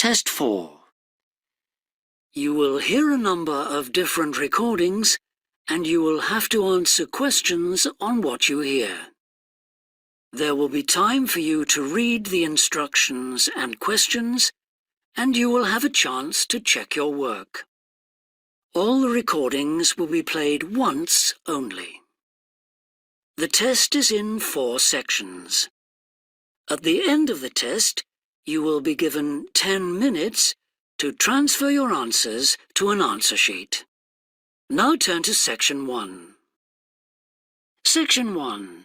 Test 4. You will hear a number of different recordings, and you will have to answer questions on what you hear. There will be time for you to read the instructions and questions, and you will have a chance to check your work. All the recordings will be played once only. The test is in 4 sections. At the end of the test, you will be given 10 minutes to transfer your answers to an answer sheet. Now turn to Section 1. Section 1.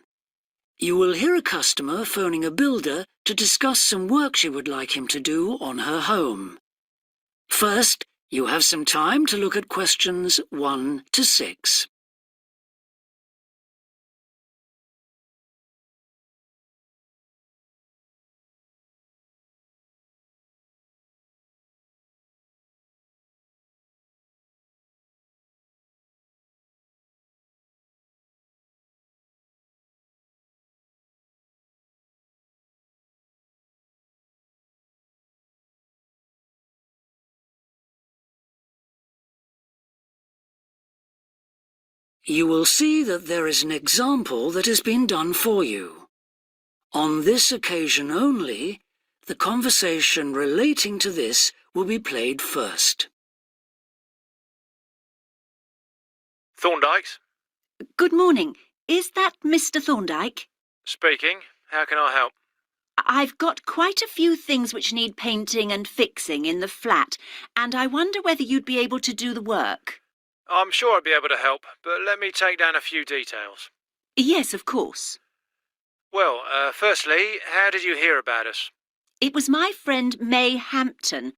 You will hear a customer phoning a builder to discuss some work she would like him to do on her home. First, you have some time to look at questions 1 to 6. You will see that there is an example that has been done for you. On this occasion only, the conversation relating to this will be played first. Thorndike's? Good morning. Is that Mr. Thorndike? Speaking. How can I help? I've got quite a few things which need painting and fixing in the flat, and I wonder whether you'd be able to do the work. I'm sure I'd be able to help, but let me take down a few details. Yes, of course. Well, firstly, how did you hear about us? It was my friend May Hampton.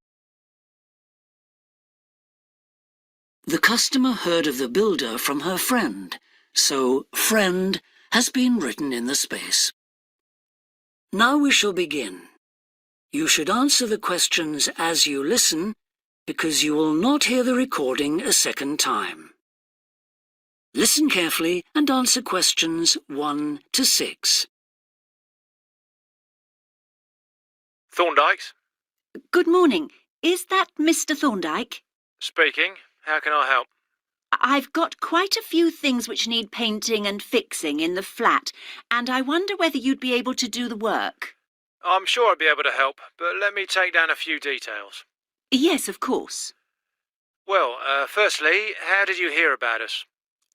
The customer heard of the builder from her friend, so friend has been written in the space. Now we shall begin. You should answer the questions as you listen, because you will not hear the recording a second time. Listen carefully and answer questions 1 to 6. Thorndike's? Good morning. Is that Mr. Thorndike? Speaking. How can I help? I've got quite a few things which need painting and fixing in the flat, and I wonder whether you'd be able to do the work. I'm sure I'd be able to help, but let me take down a few details. Yes, of course. Well, firstly, how did you hear about us?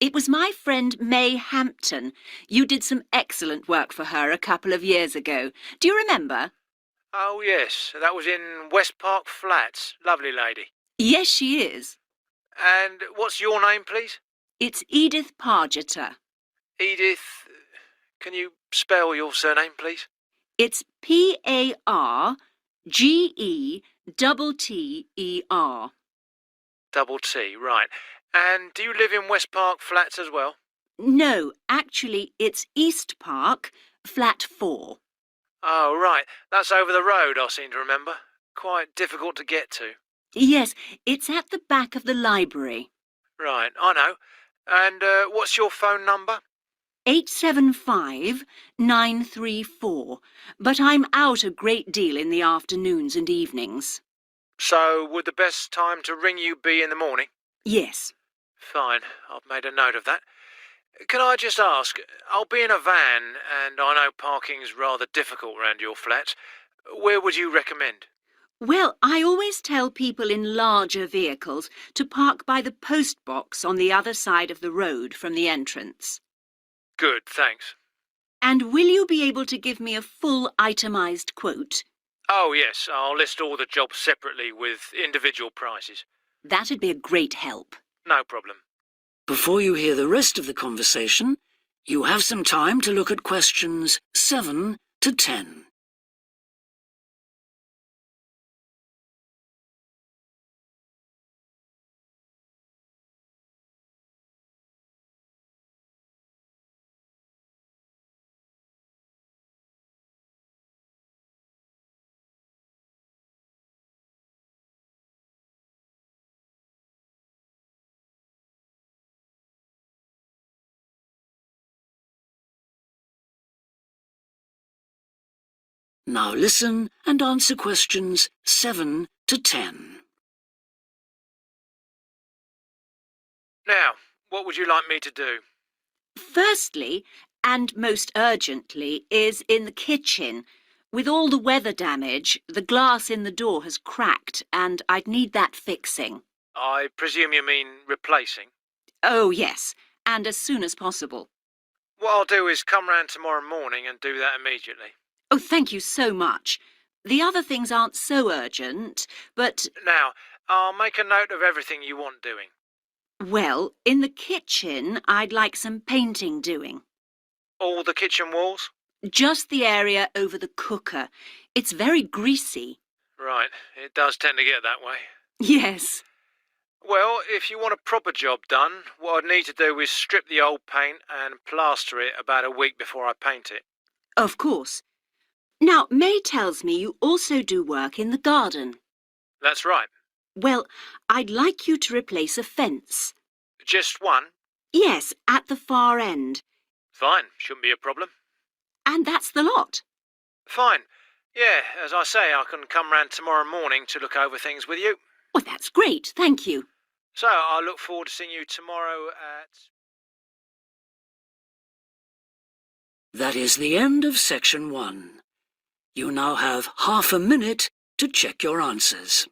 It was my friend May Hampton. You did some excellent work for her a couple of years ago. Do you remember? Oh, yes. That was in West Park Flats. Lovely lady. Yes, she is. And what's your name, please? It's Edith Pargeter. Edith. Can you spell your surname, please? It's Pargeter. Double T, right. And do you live in West Park Flats as well? No, actually, it's East Park, flat 4. Oh, right. That's over the road, I seem to remember. Quite difficult to get to. Yes, it's at the back of the library. Right, I know. And what's your phone number? 875 934, but I'm out a great deal in the afternoons and evenings. So, would the best time to ring you be in the morning? Yes. Fine, I've made a note of that. Can I just ask, I'll be in a van, and I know parking's rather difficult round your flat. Where would you recommend? Well, I always tell people in larger vehicles to park by the post box on the other side of the road from the entrance. Good, thanks. And will you be able to give me a full itemised quote? Oh, yes, I'll list all the jobs separately with individual prices. That'd be a great help. No problem. Before you hear the rest of the conversation, you have some time to look at questions 7 to 10. Now listen and answer questions 7 to 10. Now, what would you like me to do? Firstly, and most urgently, is in the kitchen. With all the weather damage, the glass in the door has cracked and I'd need that fixing. I presume you mean replacing? Oh, yes, and as soon as possible. What I'll do is come round tomorrow morning and do that immediately. Oh, thank you so much. The other things aren't so urgent, but, Now, I'll make a note of everything you want doing. well, in the kitchen, I'd like some painting doing. All the kitchen walls? Just the area over the cooker. It's very greasy. Right, it does tend to get that way. Yes. Well, if you want a proper job done, what I'd need to do is strip the old paint and plaster it about a week before I paint it. Of course. Now, May tells me you also do work in the garden. That's right. Well, I'd like you to replace a fence. Just one? Yes, at the far end. Fine, shouldn't be a problem. And that's the lot. Fine. Yeah, as I say, I can come round tomorrow morning to look over things with you. Well, that's great, thank you. So, I look forward to seeing you tomorrow at... That is the end of section 1. You now have half a minute to check your answers.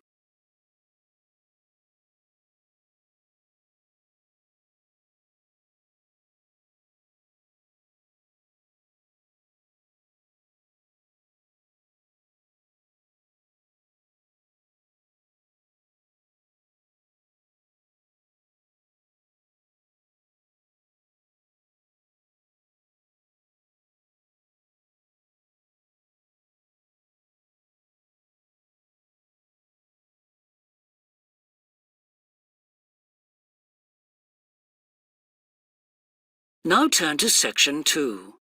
Now turn to section 2.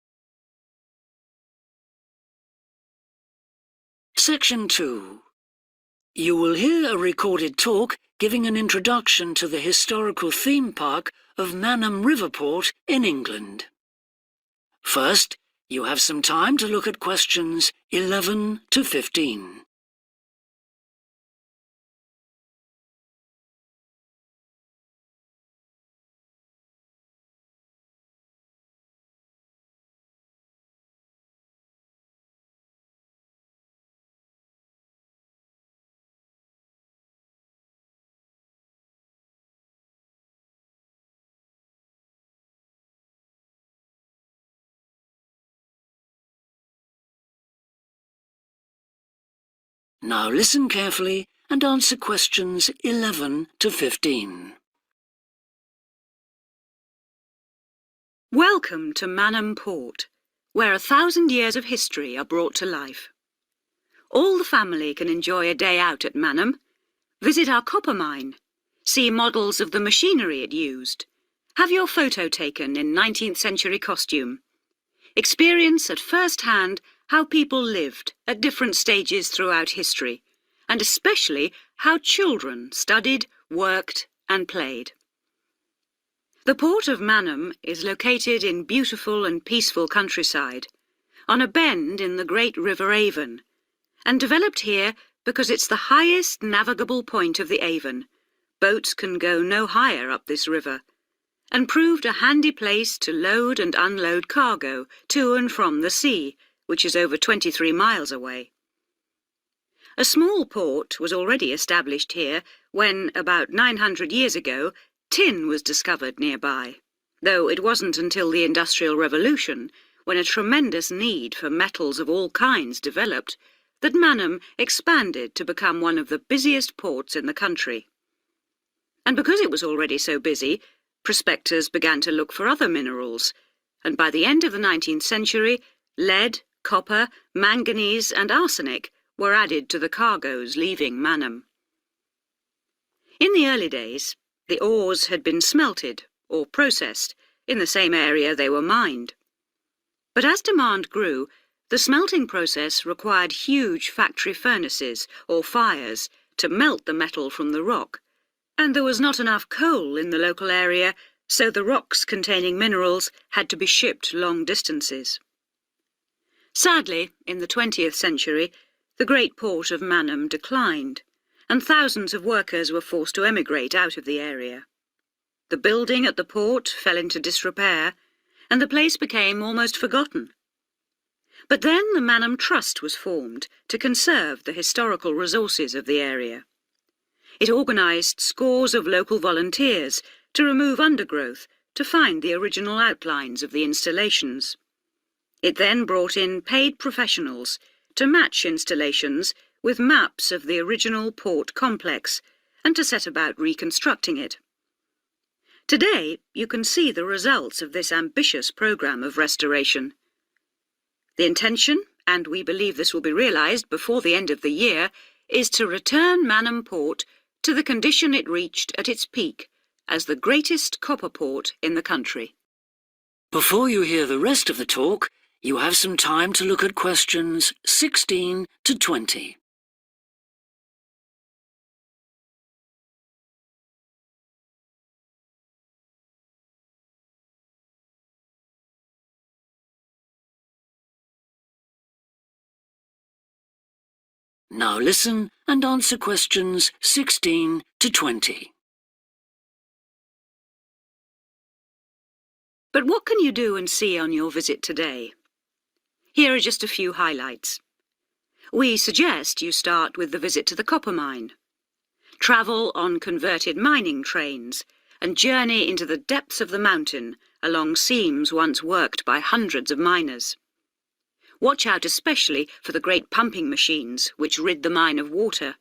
Section 2. You will hear a recorded talk giving an introduction to the historical theme park of Manham Riverport in England. First, you have some time to look at questions 11 to 15. Now listen carefully and answer questions 11 to 15. Welcome to Manham Port, where 1,000 years of history are brought to life. All the family can enjoy a day out at Manham, visit our copper mine, see models of the machinery it used, have your photo taken in 19th century costume, experience at first hand how people lived at different stages throughout history, and especially how children studied, worked and played. The port of Manham is located in beautiful and peaceful countryside, on a bend in the great River Avon, and developed here because it's the highest navigable point of the Avon. Boats can go no higher up this river, and proved a handy place to load and unload cargo to and from the sea, which is over 23 miles away. A small port was already established here when, about 900 years ago, tin was discovered nearby, though it wasn't until the Industrial Revolution, when a tremendous need for metals of all kinds developed, that Manham expanded to become one of the busiest ports in the country. And because it was already so busy, prospectors began to look for other minerals, and by the end of the 19th century, lead, copper, manganese and arsenic were added to the cargoes leaving Manham. In the early days, the ores had been smelted or processed in the same area they were mined. But as demand grew, the smelting process required huge factory furnaces or fires to melt the metal from the rock, and there was not enough coal in the local area, so the rocks containing minerals had to be shipped long distances. Sadly, in the 20th century, the great port of Manham declined, and thousands of workers were forced to emigrate out of the area. The building at the port fell into disrepair, and the place became almost forgotten. But then the Manham Trust was formed to conserve the historical resources of the area. It organised scores of local volunteers to remove undergrowth to find the original outlines of the installations. It then brought in paid professionals to match installations with maps of the original port complex and to set about reconstructing it. Today, you can see the results of this ambitious programme of restoration. The intention, and we believe this will be realised before the end of the year, is to return Manham Port to the condition it reached at its peak as the greatest copper port in the country. Before you hear the rest of the talk, you have some time to look at questions 16 to 20. Now listen and answer questions 16 to 20. But what can you do and see on your visit today? Here are just a few highlights. We suggest you start with the visit to the copper mine. Travel on converted mining trains and journey into the depths of the mountain along seams once worked by hundreds of miners. Watch out especially for the great pumping machines which rid the mine of water.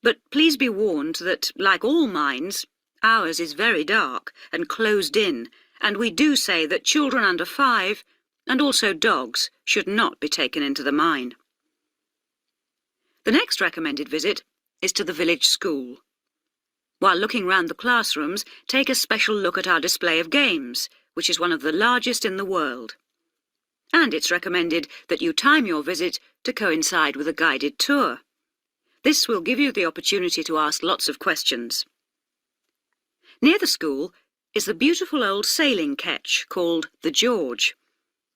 But please be warned that, like all mines, ours is very dark and closed in, and we do say that children under 5, and also dogs, should not be taken into the mine. The next recommended visit is to the village school. While looking round the classrooms, take a special look at our display of games, which is one of the largest in the world. And it's recommended that you time your visit to coincide with a guided tour. This will give you the opportunity to ask lots of questions. Near the school is the beautiful old sailing ketch called the George.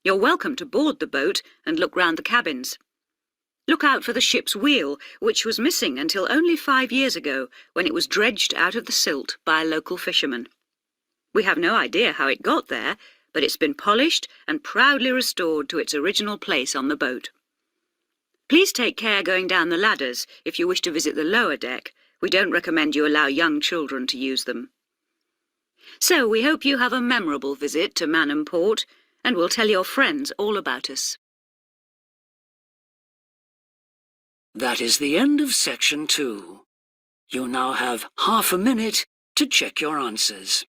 You're welcome to board the boat and look round the cabins. Look out for the ship's wheel, which was missing until only 5 years ago, when it was dredged out of the silt by a local fisherman. We have no idea how it got there, but it's been polished and proudly restored to its original place on the boat. Please take care going down the ladders if you wish to visit the lower deck. We don't recommend you allow young children to use them. So we hope you have a memorable visit to Manham Port, and will tell your friends all about us. That is the end of section 2. You now have half a minute to check your answers.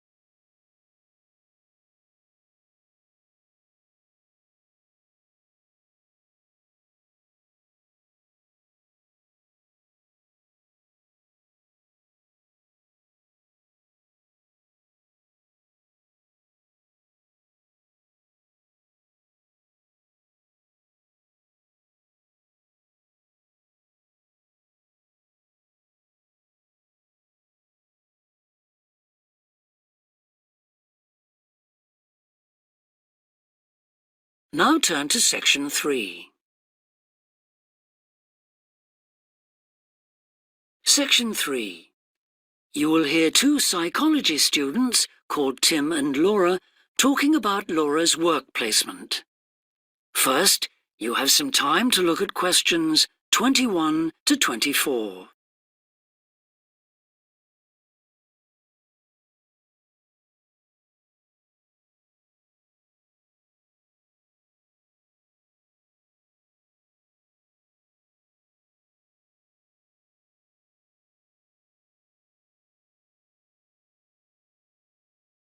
Now turn to section 3. Section 3. You will hear 2 psychology students called Tim and Laura talking about Laura's work placement. First, you have some time to look at questions 21 to 24.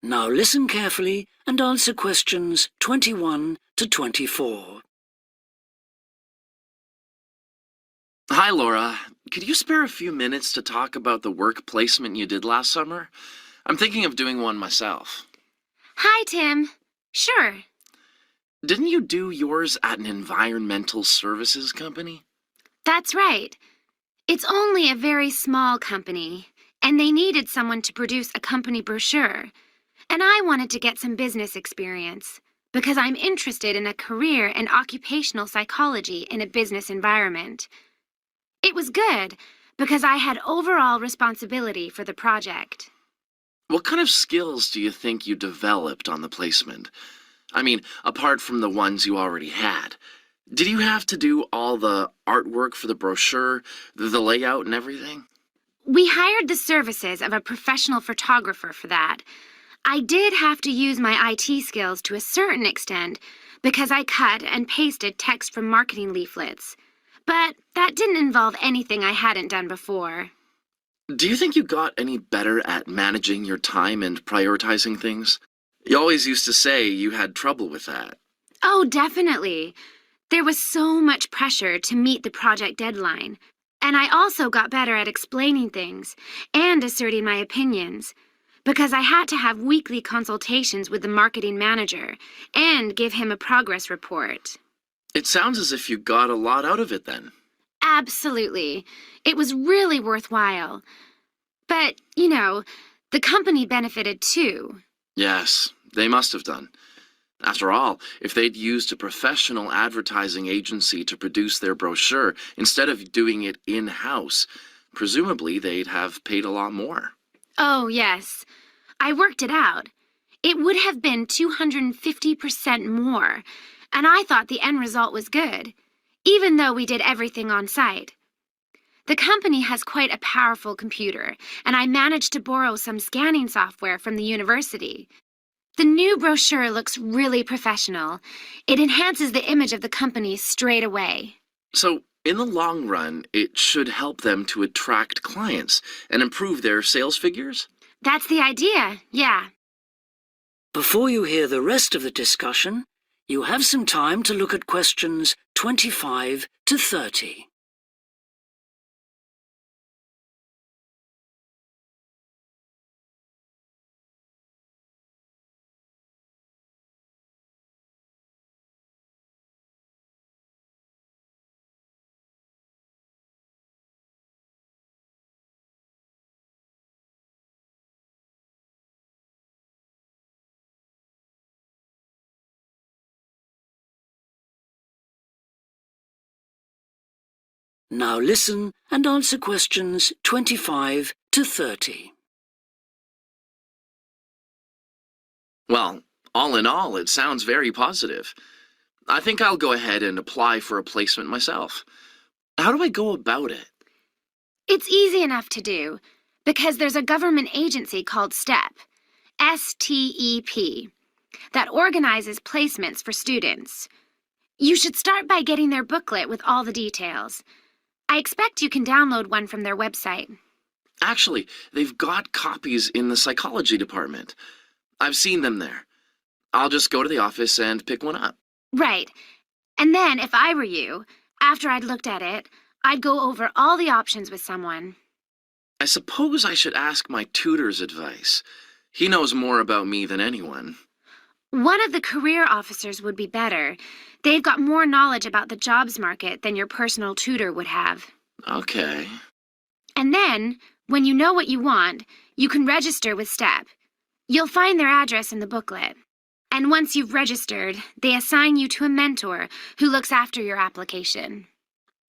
Now listen carefully and answer questions 21 to 24. Hi, Laura. Could you spare a few minutes to talk about the work placement you did last summer? I'm thinking of doing one myself. Hi, Tim. Sure. Didn't you do yours at an environmental services company? That's right. It's only a very small company, and they needed someone to produce a company brochure. And I wanted to get some business experience, because I'm interested in a career in occupational psychology in a business environment. It was good, because I had overall responsibility for the project. What kind of skills do you think you developed on the placement? I mean, apart from the ones you already had. Did you have to do all the artwork for the brochure, the layout and everything? We hired the services of a professional photographer for that. I did have to use my IT skills to a certain extent because I cut and pasted text from marketing leaflets. But that didn't involve anything I hadn't done before. Do you think you got any better at managing your time and prioritizing things? You always used to say you had trouble with that. Oh, definitely. There was so much pressure to meet the project deadline. And I also got better at explaining things and asserting my opinions, because I had to have weekly consultations with the marketing manager and give him a progress report. It sounds as if you got a lot out of it then. Absolutely. It was really worthwhile. But, the company benefited too. Yes, they must have done. After all, if they'd used a professional advertising agency to produce their brochure instead of doing it in-house, presumably they'd have paid a lot more. Oh, yes. I worked it out. It would have been 250% more, and I thought the end result was good, even though we did everything on site. The company has quite a powerful computer, and I managed to borrow some scanning software from the university. The new brochure looks really professional. It enhances the image of the company straight away. So, in the long run, it should help them to attract clients and improve their sales figures? That's the idea, yeah. Before you hear the rest of the discussion, you have some time to look at questions 25 to 30. Now listen and answer questions 25 to 30. Well, all in all, it sounds very positive. I think I'll go ahead and apply for a placement myself. How do I go about it? It's easy enough to do, because there's a government agency called STEP, S-T-E-P, that organizes placements for students. You should start by getting their booklet with all the details. I expect you can download one from their website. Actually, they've got copies in the psychology department. I've seen them there. I'll just go to the office and pick one up. Right. And then, if I were you, after I'd looked at it, I'd go over all the options with someone. I suppose I should ask my tutor's advice. He knows more about me than anyone. One of the career officers would be better. They've got more knowledge about the jobs market than your personal tutor would have. Okay. And then, when you know what you want, you can register with STEP. You'll find their address in the booklet. And once you've registered, they assign you to a mentor who looks after your application.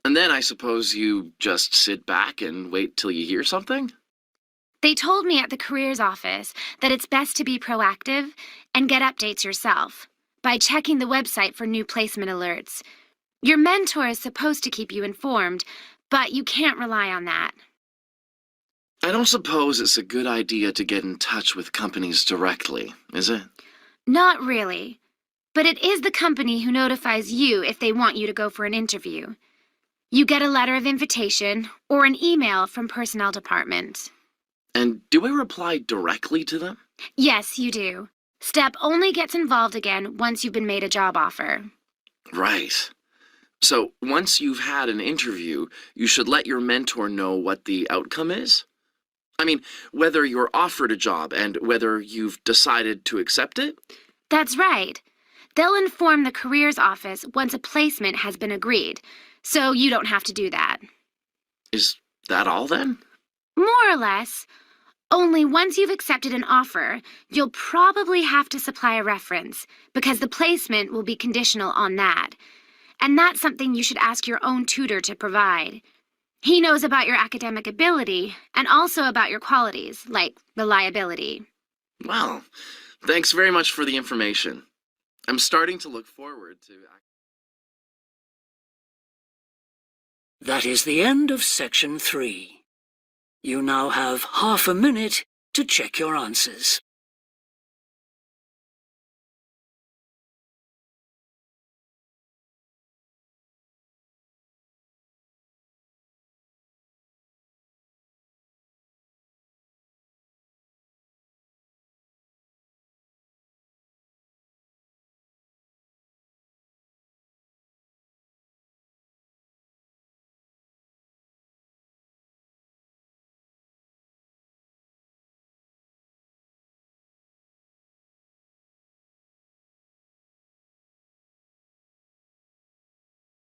And then I suppose you just sit back and wait till you hear something? They told me at the careers office that it's best to be proactive and get updates yourself by checking the website for new placement alerts. Your mentor is supposed to keep you informed, but you can't rely on that. I don't suppose it's a good idea to get in touch with companies directly, is it? Not really. But it is the company who notifies you if they want you to go for an interview. You get a letter of invitation or an email from personnel department. And do I reply directly to them? Yes, you do. STEP only gets involved again once you've been made a job offer. Right. So once you've had an interview, you should let your mentor know what the outcome is? I mean, whether you're offered a job and whether you've decided to accept it? That's right. They'll inform the careers office once a placement has been agreed, so you don't have to do that. Is that all then? More or less. Only once you've accepted an offer, you'll probably have to supply a reference, because the placement will be conditional on that. And that's something you should ask your own tutor to provide. He knows about your academic ability and also about your qualities, like reliability. Well, thanks very much for the information. I'm starting to look forward to... That is the end of section 3. You now have half a minute to check your answers.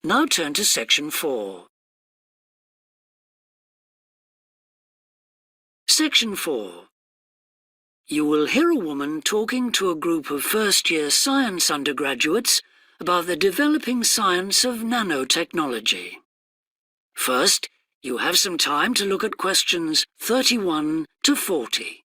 Now turn to section 4. Section 4. You will hear a woman talking to a group of first-year science undergraduates about the developing science of nanotechnology. First, you have some time to look at questions 31 to 40.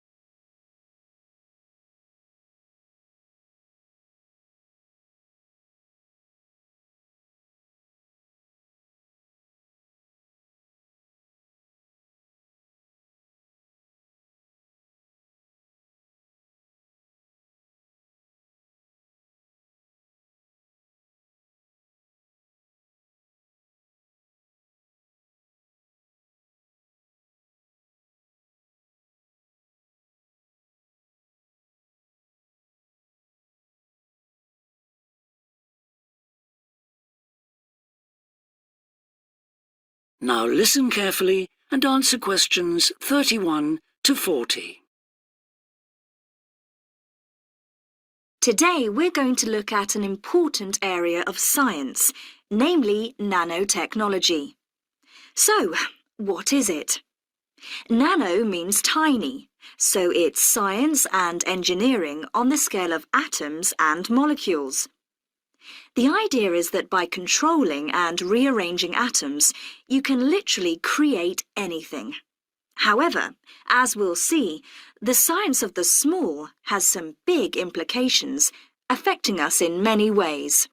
Now listen carefully and answer questions 31 to 40. Today we're going to look at an important area of science, namely nanotechnology. So, what is it? Nano means tiny, so it's science and engineering on the scale of atoms and molecules. The idea is that by controlling and rearranging atoms, you can literally create anything. However, as we'll see, the science of the small has some big implications, affecting us in many ways.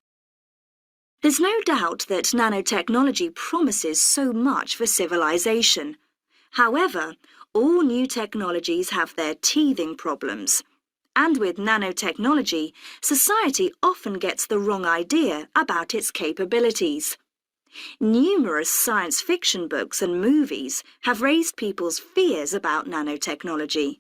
There's no doubt that nanotechnology promises so much for civilization. However, all new technologies have their teething problems. And with nanotechnology, society often gets the wrong idea about its capabilities. Numerous science fiction books and movies have raised people's fears about nanotechnology,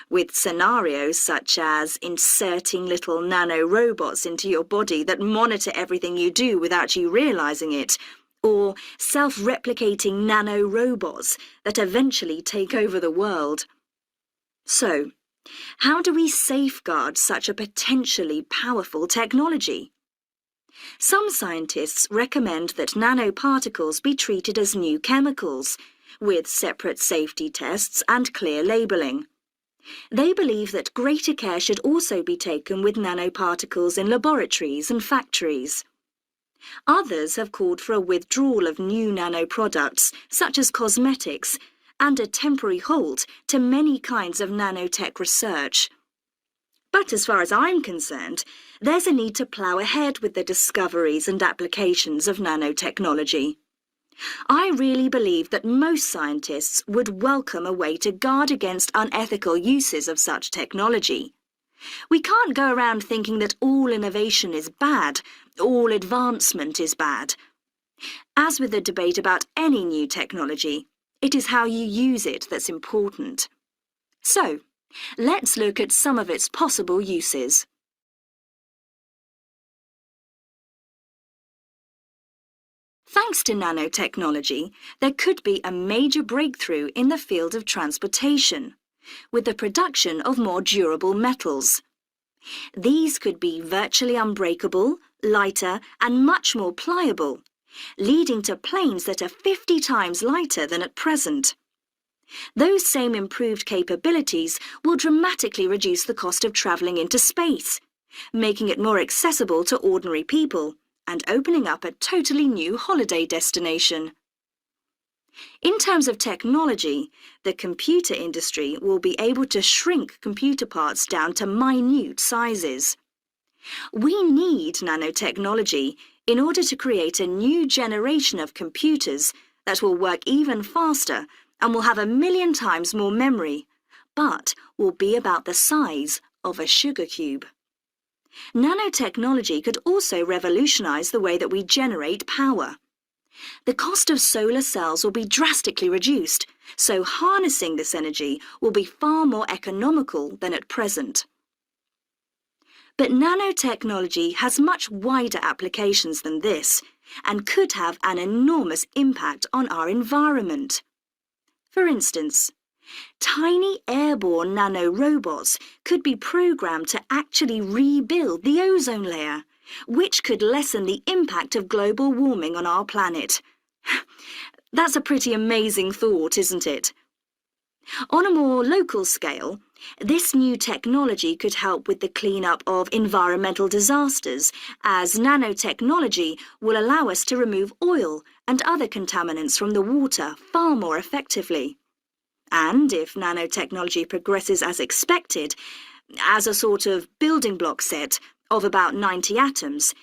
with scenarios such as inserting little nanorobots into your body that monitor everything you do without you realizing it, or self-replicating nanorobots that eventually take over the world. So, how do we safeguard such a potentially powerful technology? Some scientists recommend that nanoparticles be treated as new chemicals, with separate safety tests and clear labelling. They believe that greater care should also be taken with nanoparticles in laboratories and factories. Others have called for a withdrawal of new nanoproducts, such as cosmetics, and a temporary halt to many kinds of nanotech research. But as far as I'm concerned, there's a need to plough ahead with the discoveries and applications of nanotechnology. I really believe that most scientists would welcome a way to guard against unethical uses of such technology. We can't go around thinking that all innovation is bad, all advancement is bad. As with the debate about any new technology, it is how you use it that's important. So, let's look at some of its possible uses. Thanks to nanotechnology, there could be a major breakthrough in the field of transportation, with the production of more durable metals. These could be virtually unbreakable, lighter, and much more pliable, leading to planes that are 50 times lighter than at present. Those same improved capabilities will dramatically reduce the cost of travelling into space, making it more accessible to ordinary people and opening up a totally new holiday destination. In terms of technology, the computer industry will be able to shrink computer parts down to minute sizes. We need nanotechnology in order to create a new generation of computers that will work even faster and will have 1,000,000 times more memory, but will be about the size of a sugar cube. Nanotechnology could also revolutionize the way that we generate power. The cost of solar cells will be drastically reduced, so harnessing this energy will be far more economical than at present. But nanotechnology has much wider applications than this and could have an enormous impact on our environment. For instance, tiny airborne nanorobots could be programmed to actually rebuild the ozone layer, which could lessen the impact of global warming on our planet. That's a pretty amazing thought, isn't it? On a more local scale, this new technology could help with the cleanup of environmental disasters, as nanotechnology will allow us to remove oil and other contaminants from the water far more effectively. And if nanotechnology progresses as expected, as a sort of building block set of about 90 atoms,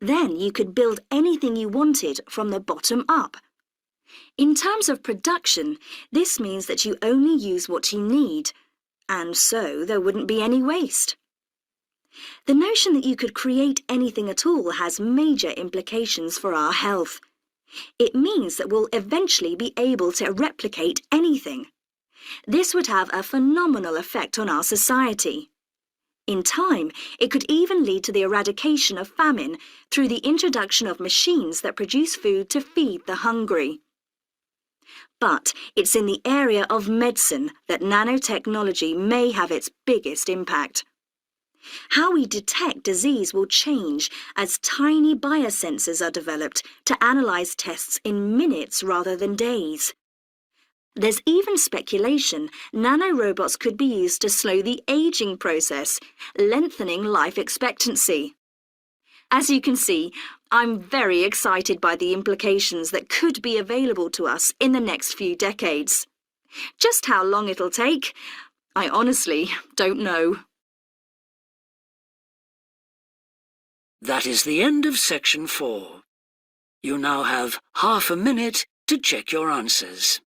then you could build anything you wanted from the bottom up. In terms of production, this means that you only use what you need, and so there wouldn't be any waste. The notion that you could create anything at all has major implications for our health. It means that we'll eventually be able to replicate anything. This would have a phenomenal effect on our society. In time, it could even lead to the eradication of famine through the introduction of machines that produce food to feed the hungry. But it's in the area of medicine that nanotechnology may have its biggest impact. How we detect disease will change as tiny biosensors are developed to analyze tests in minutes rather than days. There's even speculation nanorobots could be used to slow the aging process, lengthening life expectancy. As you can see, I'm very excited by the implications that could be available to us in the next few decades. Just how long it'll take, I honestly don't know. That is the end of section 4. You now have half a minute to check your answers.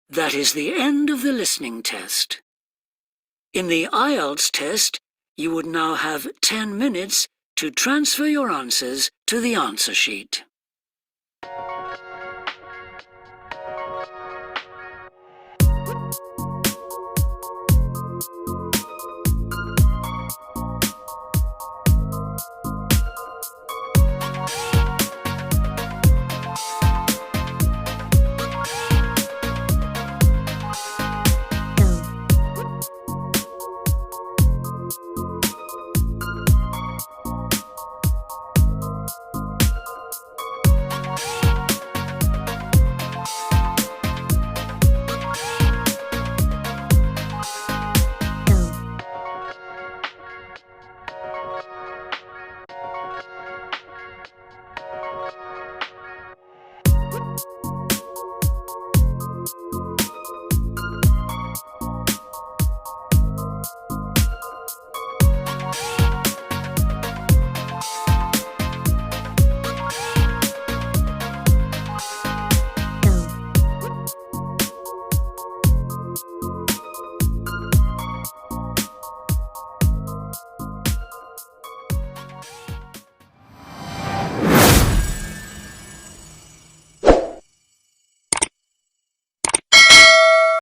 That is the end of the listening test. In the Ielts test, you would now have 10 minutes to transfer your answers to the answer sheet.